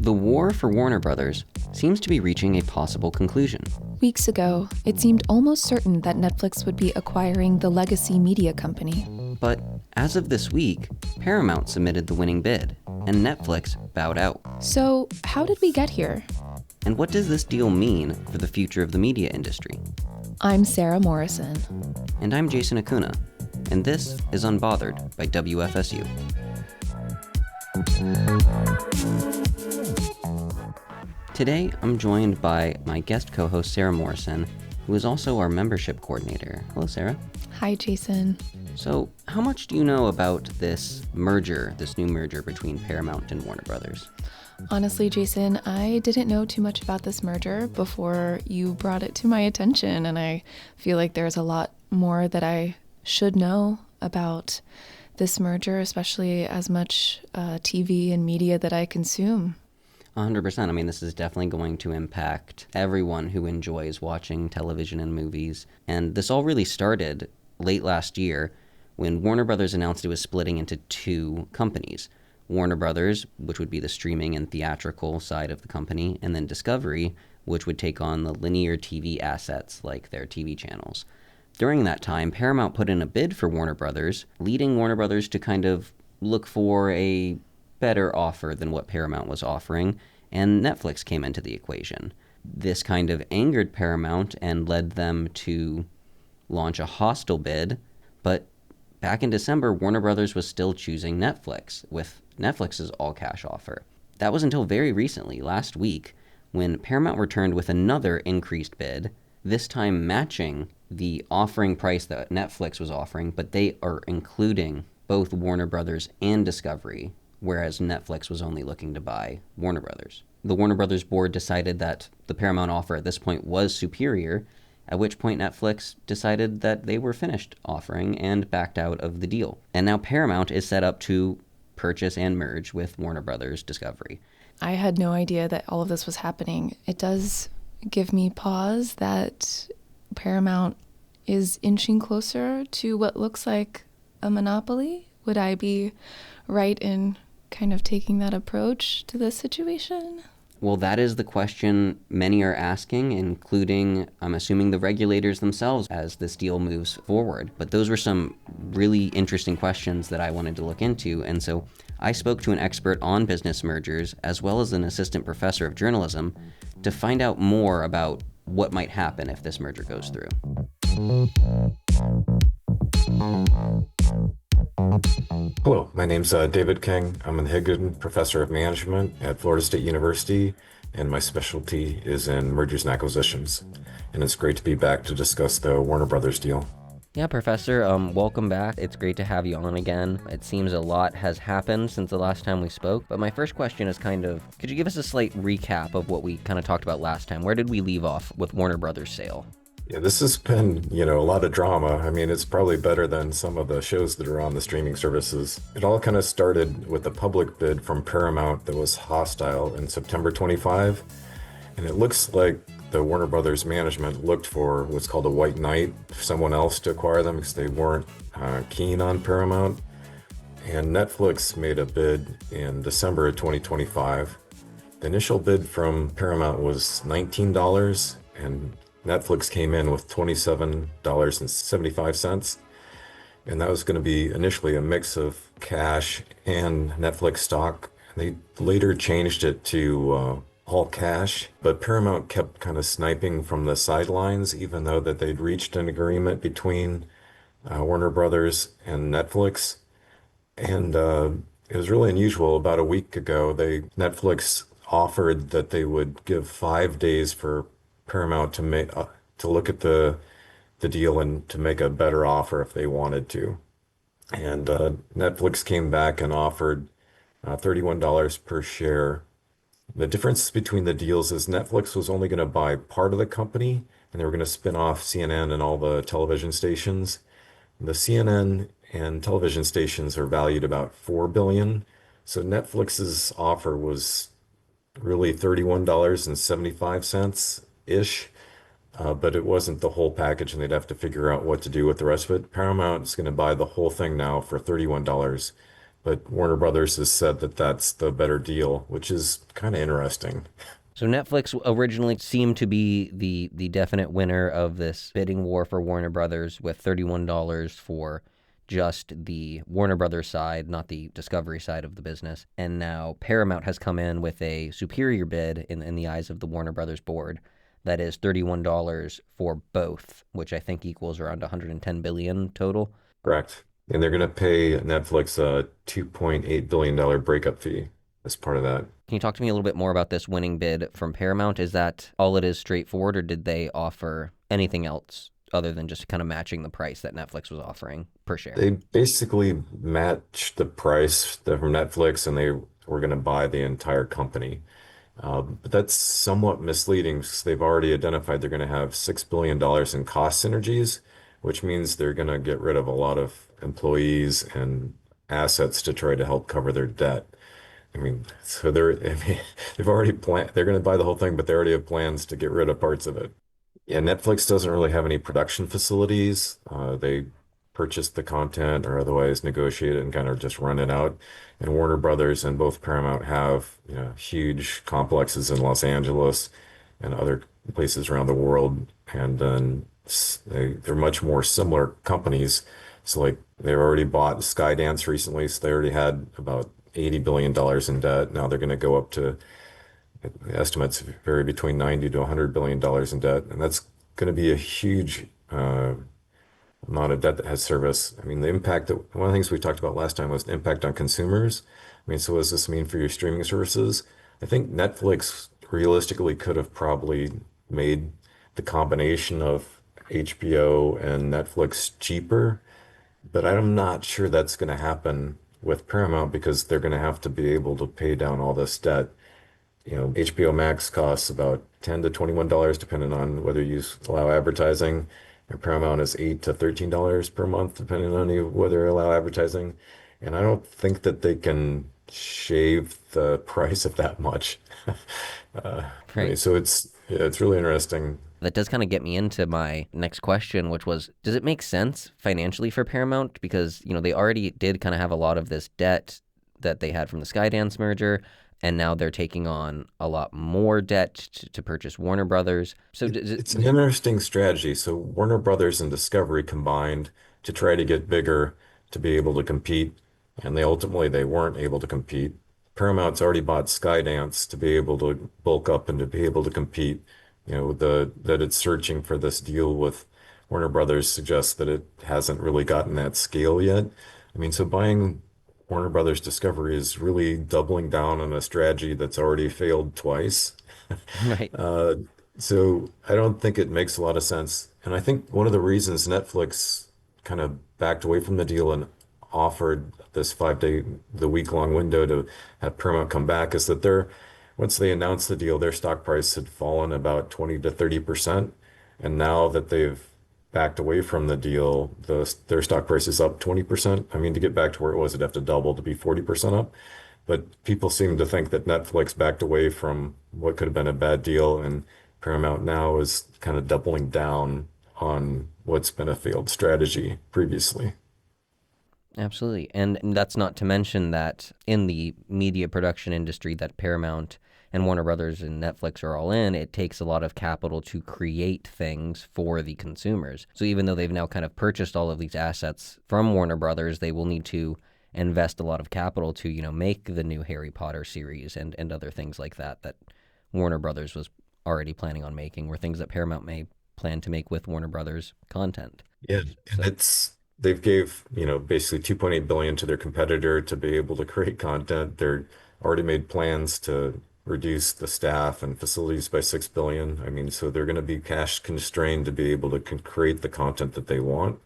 The war for Warner Brothers seems to be reaching a possible conclusion. Weeks ago, it seemed almost certain that Netflix would be acquiring the legacy media company. But as of this week, Paramount submitted the winning bid, and Netflix bowed out. So, how did we get here? And what does this deal mean for the future of the media industry? I'm Sarah Morrison. And I'm Jason Acuna, and this is Unbothered by WFSU. Today, I'm joined by my guest co-host Sarah Morrison, who is also our membership coordinator. Hello, Sarah. Hi, Jason. So, how much do you know about this merger, this new merger between Paramount and Warner Brothers? Honestly, Jason, I didn't know too much about this merger before you brought it to my attention, and I feel like there's a lot more that I should know about this merger, especially as much TV and media that I consume. 100%. I mean, this is definitely going to impact everyone who enjoys watching television and movies. And this all really started late last year when Warner Brothers announced it was splitting into two companies. Warner Brothers, which would be the streaming and theatrical side of the company, and then Discovery, which would take on the linear TV assets like their TV channels. During that time, Paramount put in a bid for Warner Brothers, leading Warner Brothers to kind of look for a better offer than what Paramount was offering, and Netflix came into the equation. This kind of angered Paramount and led them to launch a hostile bid, but back in December, Warner Brothers was still choosing Netflix with Netflix's all-cash offer. That was until very recently, last week, when Paramount returned with another increased bid, this time matching the offering price that Netflix was offering, but they are including both Warner Brothers and Discovery, whereas Netflix was only looking to buy Warner Brothers. The Warner Brothers board decided that the Paramount offer at this point was superior, at which point Netflix decided that they were finished offering and backed out of the deal. And now Paramount is set up to purchase and merge with Warner Brothers Discovery. I had no idea that all of this was happening. It does give me pause that Paramount is inching closer to what looks like a monopoly. Would I be right in kind of taking that approach to this situation? Well, that is the question many are asking, including, I'm assuming, the regulators themselves as this deal moves forward. But those were some really interesting questions that I wanted to look into, and so I spoke to an expert on business mergers, as well as an assistant professor of journalism, to find out more about what might happen if this merger goes through. Hello, my name's David King. I'm an Higgin Professor of Management at Florida State University, and my specialty is in mergers and acquisitions. And it's great to be back to discuss the Warner Brothers deal. Yeah, Professor, welcome back. It's great to have you on again. It seems a lot has happened since the last time we spoke, but my first question is could you give us a slight recap of what we kind of talked about last time? Where did we leave off with Warner Brothers' sale? Yeah, this has been, a lot of drama. I mean, it's probably better than some of the shows that are on the streaming services. It all kind of started with a public bid from Paramount that was hostile in September 25, and it looks like the Warner Brothers management looked for what's called a white knight, someone else to acquire them because they weren't keen on Paramount. And Netflix made a bid in December of 2025. The initial bid from Paramount was $19, and Netflix came in with $27.75, and that was going to be initially a mix of cash and Netflix stock. They later changed it to all cash, but Paramount kept kind of sniping from the sidelines, even though that they'd reached an agreement between Warner Brothers and Netflix. And it was really unusual. About a week ago, Netflix offered that they would give 5 days for Paramount to look at the deal and to make a better offer if they wanted to. And Netflix came back and offered $31 per share. The difference between the deals is Netflix was only going to buy part of the company, and they were going to spin off CNN and all the television stations. The CNN and television stations are valued about $4 billion. So Netflix's offer was really $31.75-ish, but it wasn't the whole package, and they'd have to figure out what to do with the rest of it. Paramount is going to buy the whole thing now for $31, but Warner Brothers has said that that's the better deal, which is kind of interesting. So Netflix originally seemed to be the definite winner of this bidding war for Warner Brothers with $31 for just the Warner Brothers side, not the Discovery side of the business. And now Paramount has come in with a superior bid in the eyes of the Warner Brothers board that is $31 for both, which I think equals around 110 billion total. Correct. And they're going to pay Netflix a $2.8 billion breakup fee as part of that. Can you talk to me a little bit more about this winning bid from Paramount? Is that all it is straightforward, or did they offer anything else other than just kind of matching the price that Netflix was offering per share? They basically matched the price from Netflix and they were going to buy the entire company. But that's somewhat misleading because they've already identified they're going to have $6 billion in cost synergies, which means they're going to get rid of a lot of employees and assets to try to help cover their debt. I mean, so I mean, they've already planned, they're going to buy the whole thing, but they already have plans to get rid of parts of it. Yeah, Netflix doesn't really have any production facilities. They purchase the content or otherwise negotiate it and kind of just run it out. And Warner Brothers and both Paramount have, huge complexes in Los Angeles and other places around the world. And then they're much more similar companies. So like they've already bought Skydance recently, so they already had about $80 billion in debt. Now they're going to go up to the estimates vary between 90 to $100 billion in debt, and that's going to be a huge amount of debt that has service. I mean, the impact that one of the things we talked about last time was the impact on consumers. I mean, so what does this mean for your streaming services? I think Netflix realistically could have probably made the combination of HBO and Netflix cheaper, but I'm not sure that's going to happen with Paramount because they're going to have to be able to pay down all this debt. HBO Max costs about $10 to $21 depending on whether you allow advertising. And Paramount is $8 to $13 per month depending on whether you allow advertising. And I don't think that they can shave the price of that much. I mean, Right. so it's really interesting. That does kind of get me into my next question, which was, does it make sense financially for Paramount? Because, they already did kind of have a lot of this debt that they had from the Skydance merger, and now they're taking on a lot more debt to purchase Warner Brothers. So It's an interesting strategy. So Warner Brothers and Discovery combined to try to get bigger to be able to compete, and they weren't able to compete. Paramount's already bought Skydance to be able to bulk up and to be able to compete. That it's searching for this deal with Warner Brothers suggests that it hasn't really gotten that scale yet. I mean, so buying Warner Brothers Discovery is really doubling down on a strategy that's already failed twice. right. Uh, so I don't think it makes a lot of sense. And I think one of the reasons Netflix kind of backed away from the deal and offered this 5 day, the week-long window to have Paramount come back is that once they announced the deal, their stock price had fallen about 20 to 30%. And now that they've backed away from the deal, their stock price is up 20%. I mean, to get back to where it was, it'd have to double to be 40% up. But people seem to think that Netflix backed away from what could have been a bad deal, and Paramount now is kind of doubling down on what's been a failed strategy previously. Absolutely. And that's not to mention that in the media production industry that Paramount and Warner Brothers and Netflix are all in, it takes a lot of capital to create things for the consumers. So even though they've now kind of purchased all of these assets from Warner Brothers, they will need to invest a lot of capital to, make the new Harry Potter series and other things like that Warner Brothers was already planning on making, or things that Paramount may plan to make with Warner Brothers content. Yeah, and So, they've gave, basically 2.8 billion to their competitor to be able to create content. They're already made plans to reduce the staff and facilities by 6 billion. I mean, so they're going to be cash constrained to be able to create the content that they want.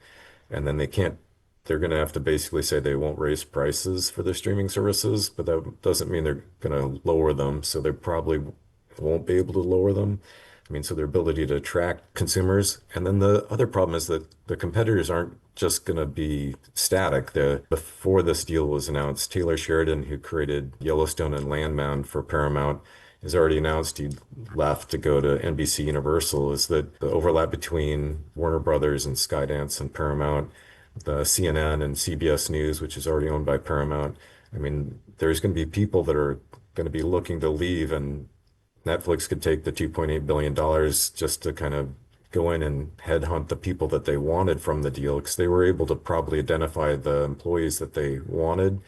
And then they're going to have to basically say they won't raise prices for their streaming services, but that doesn't mean they're going to lower them. So they probably won't be able to lower them. I mean, so their ability to attract consumers. And then the other problem is that the competitors aren't just going to be static. Before this deal was announced, Taylor Sheridan, who created Yellowstone and Landman for Paramount, has already announced he left to go to NBC Universal. Is that the overlap between Warner Brothers and Skydance and Paramount the CNN and CBS News, which is already owned by Paramount. I mean, there's going to be people that are going to be looking to leave, and Netflix could take the $2.8 billion just to kind of go in and headhunt the people that they wanted from the deal, because they were able to probably identify the employees that they wanted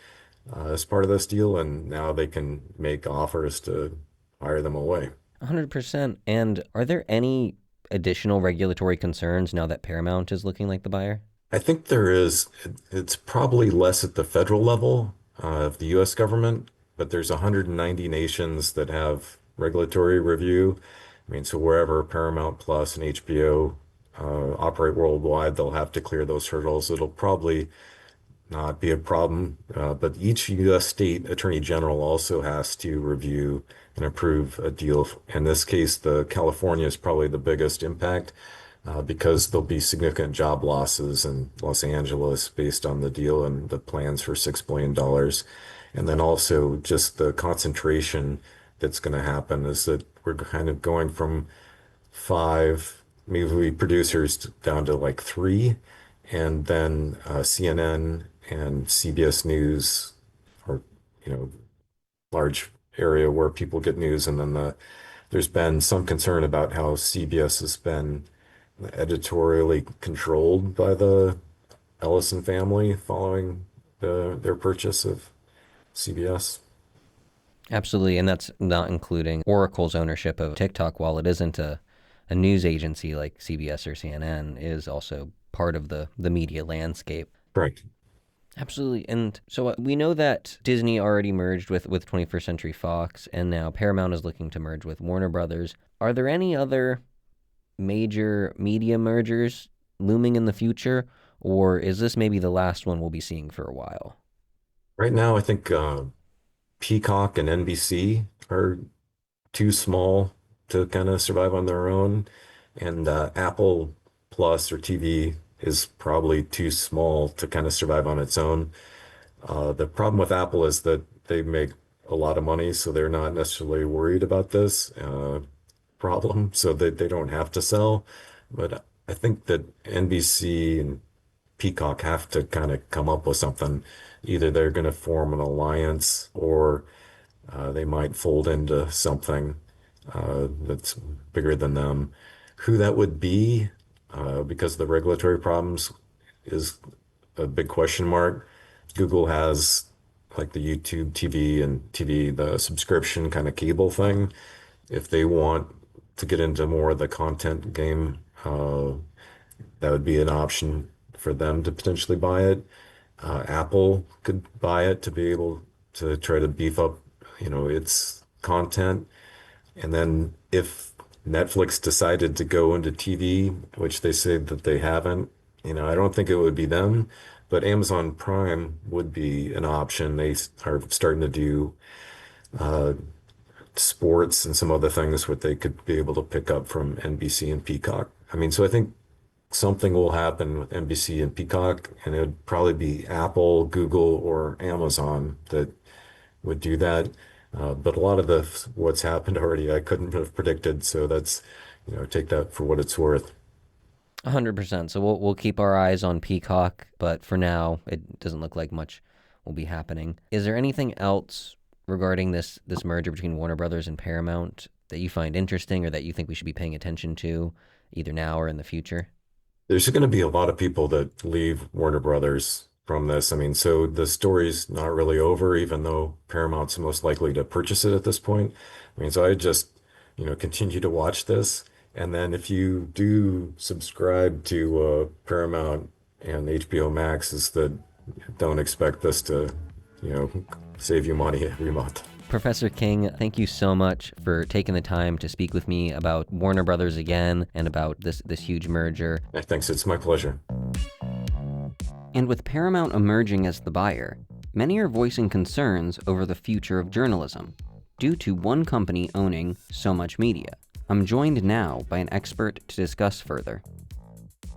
as part of this deal, and now they can make offers to hire them away. 100%. And are there any additional regulatory concerns now that Paramount is looking like the buyer? I think there is. It's probably less at the federal level of the U.S. government, but there's 190 nations that have regulatory review. I mean, so wherever Paramount Plus and HBO operate worldwide, they'll have to clear those hurdles. It'll probably not be a problem. But each U.S. state attorney general also has to review and approve a deal. In this case, the California is probably the biggest impact because there'll be significant job losses in Los Angeles based on the deal and the plans for $6 billion. And then also just the concentration that's going to happen is that we're kind of going from five movie producers down to like three, and then CNN and CBS News are, large area where people get news, and then there's been some concern about how CBS has been editorially controlled by the Ellison family following their purchase of CBS. Absolutely. And that's not including Oracle's ownership of TikTok, while it isn't a news agency like CBS or CNN, is also part of the media landscape. Right. Absolutely. And so we know that Disney already merged with 21st Century Fox, and now Paramount is looking to merge with Warner Brothers. Are there any other major media mergers looming in the future, or is this maybe the last one we'll be seeing for a while? Right now, I think Peacock and NBC are too small to kind of survive on their own, and Apple Plus or TV is probably too small to kind of survive on its own. The problem with Apple is that they make a lot of money, so they're not necessarily worried about this problem, so they don't have to sell. But I think that NBC and Peacock have to kind of come up with something. Either they're going to form an alliance, or they might fold into something that's bigger than them. Who that would be, because of the regulatory problems, is a big question mark. Google has like the YouTube TV and TV, the subscription kind of cable thing. If they want to get into more of the content game, that would be an option for them to potentially buy it. Apple could buy it to be able to try to beef up, its content. And then if Netflix decided to go into TV, which they say that they haven't, I don't think it would be them, but Amazon Prime would be an option. They are starting to do sports and some other things what they could be able to pick up from NBC and Peacock. I mean, so I think something will happen with NBC and Peacock, and it would probably be Apple, Google, or Amazon that would do that. But a lot of what's happened already, I couldn't have predicted. So that's, take that for what it's worth. 100%. So we'll keep our eyes on Peacock, but for now, it doesn't look like much will be happening. Is there anything else regarding this merger between Warner Brothers and Paramount that you find interesting, or that you think we should be paying attention to, either now or in the future? There's going to be a lot of people that leave Warner Brothers from this. I mean, so the story's not really over, even though Paramount's most likely to purchase it at this point. I mean, so I just, continue to watch this. And then if you do subscribe to Paramount and HBO Max, is that don't expect this to, save you money every month. Professor King, thank you so much for taking the time to speak with me about Warner Brothers again and about this huge merger. Thanks, it's my pleasure. And with Paramount emerging as the buyer, many are voicing concerns over the future of journalism due to one company owning so much media. I'm joined now by an expert to discuss further.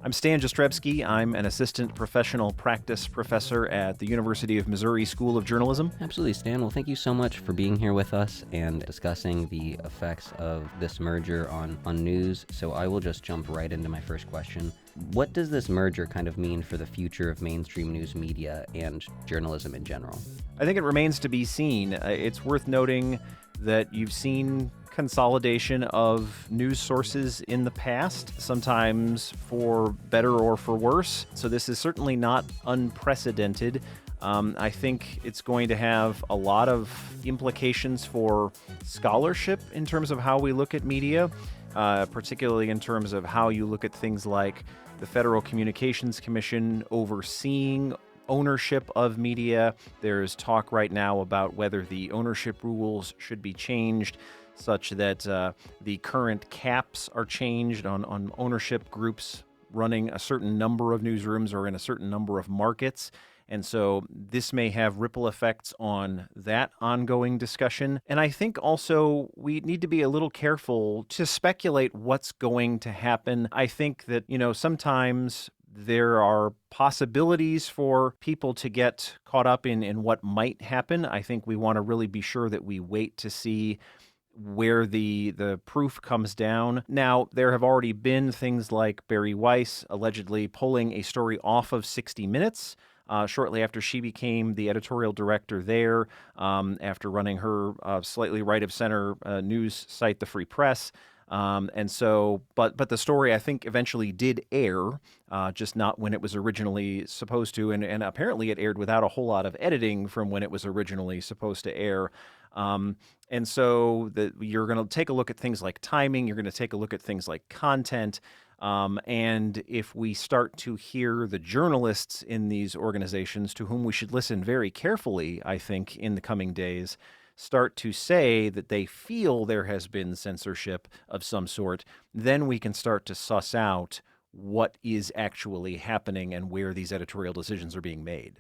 I'm Stan Jastrzebski. I'm an assistant professional practice professor at the University of Missouri School of Journalism. Absolutely, Stan. Well, thank you so much for being here with us and discussing the effects of this merger on news. So I will just jump right into my first question. What does this merger kind of mean for the future of mainstream news media and journalism in general? I think it remains to be seen. It's worth noting that you've seen consolidation of news sources in the past, sometimes for better or for worse. So this is certainly not unprecedented. I think it's going to have a lot of implications for scholarship in terms of how we look at media, particularly in terms of how you look at things like the Federal Communications Commission overseeing ownership of media. There's talk right now about whether the ownership rules should be changed such that the current caps are changed on ownership groups running a certain number of newsrooms or in a certain number of markets. And so this may have ripple effects on that ongoing discussion. And I think also we need to be a little careful to speculate what's going to happen. I think that, sometimes there are possibilities for people to get caught up in what might happen. I think we want to really be sure that we wait to see where the proof comes down. Now, there have already been things like Barry Weiss allegedly pulling a story off of 60 Minutes shortly after she became the editorial director there, after running her slightly right-of-center news site, The Free Press. But the story, I think, eventually did air, just not when it was originally supposed to, and apparently it aired without a whole lot of editing from when it was originally supposed to air. And so you're going to take a look at things like timing, you're going to take a look at things like content, and if we start to hear the journalists in these organizations, to whom we should listen very carefully, I think, in the coming days, start to say that they feel there has been censorship of some sort, then we can start to suss out what is actually happening and where these editorial decisions are being made.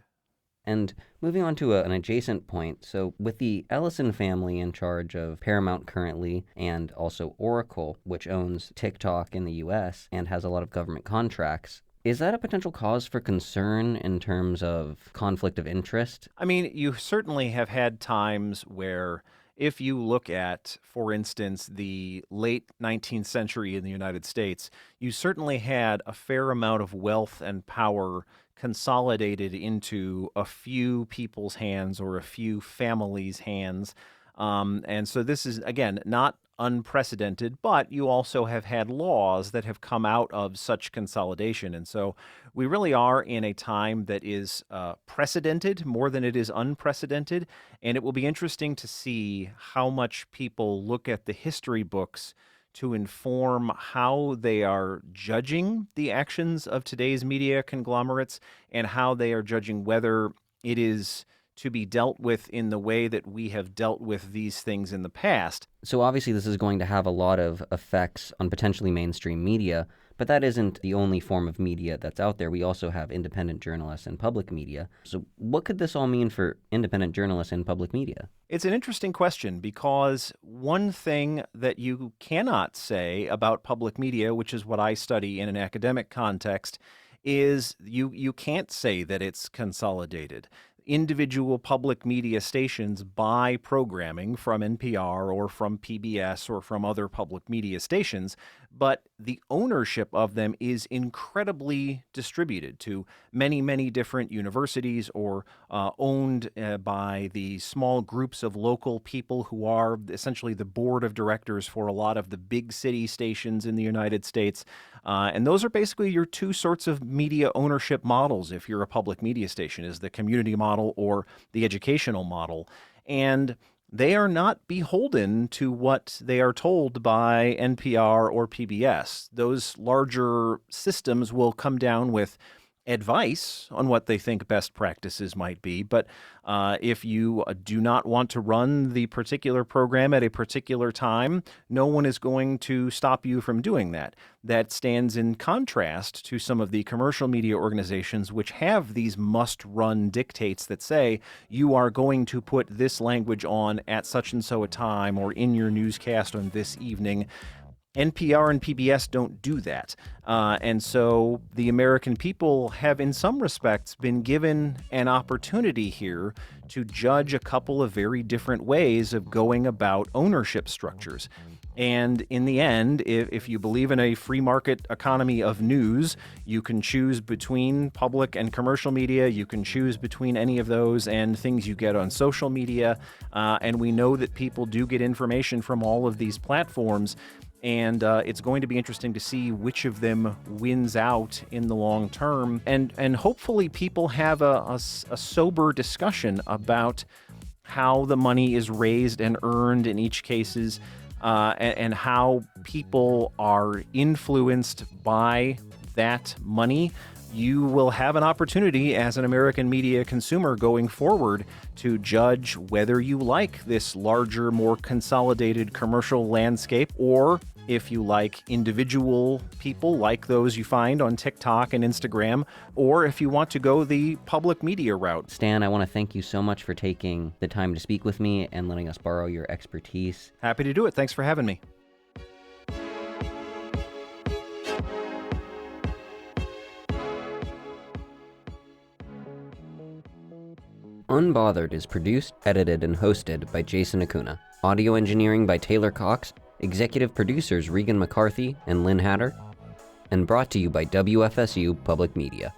And moving on to an adjacent point, so with the Ellison family in charge of Paramount currently, and also Oracle, which owns TikTok in the US and has a lot of government contracts, is that a potential cause for concern in terms of conflict of interest? I mean, you certainly have had times where, if you look at, for instance, the late 19th century in the United States, you certainly had a fair amount of wealth and power consolidated into a few people's hands or a few families' hands. And so this is, again, not unprecedented, but you also have had laws that have come out of such consolidation. And so we really are in a time that is precedented more than it is unprecedented. And it will be interesting to see how much people look at the history books to inform how they are judging the actions of today's media conglomerates and how they are judging whether it is to be dealt with in the way that we have dealt with these things in the past. So obviously this is going to have a lot of effects on potentially mainstream media, but that isn't the only form of media that's out there. We also have independent journalists and public media. So what could this all mean for independent journalists and public media? It's an interesting question, because one thing that you cannot say about public media, which is what I study in an academic context, is you can't say that it's consolidated. Individual public media stations buy programming from NPR or from PBS or from other public media stations, but the ownership of them is incredibly distributed to many, many different universities, or owned by the small groups of local people who are essentially the board of directors for a lot of the big city stations in the United States. And those are basically your two sorts of media ownership models if you're a public media station, is the community model or the educational model. And they are not beholden to what they are told by NPR or PBS. Those larger systems will come down with advice on what they think best practices might be. But if you do not want to run the particular program at a particular time, no one is going to stop you from doing that. That stands in contrast to some of the commercial media organizations which have these must-run dictates that say you are going to put this language on at such and so a time or in your newscast on this evening. NPR and PBS don't do that. And so the American people have, in some respects, been given an opportunity here to judge a couple of very different ways of going about ownership structures. And in the end, if you believe in a free market economy of news, you can choose between public and commercial media. You can choose between any of those and things you get on social media. And we know that people do get information from all of these platforms. And it's going to be interesting to see which of them wins out in the long term. And hopefully people have a sober discussion about how the money is raised and earned in each cases, and how people are influenced by that money. You will have an opportunity as an American media consumer going forward to judge whether you like this larger, more consolidated commercial landscape, or if you like individual people like those you find on TikTok and Instagram, or if you want to go the public media route. Stan, I want to thank you so much for taking the time to speak with me and letting us borrow your expertise. Happy to do it. Thanks for having me. Unbothered is produced, edited, and hosted by Jason Acuna. Audio engineering by Taylor Cox. Executive producers Regan McCarthy and Lynn Hatter. And brought to you by WFSU Public Media.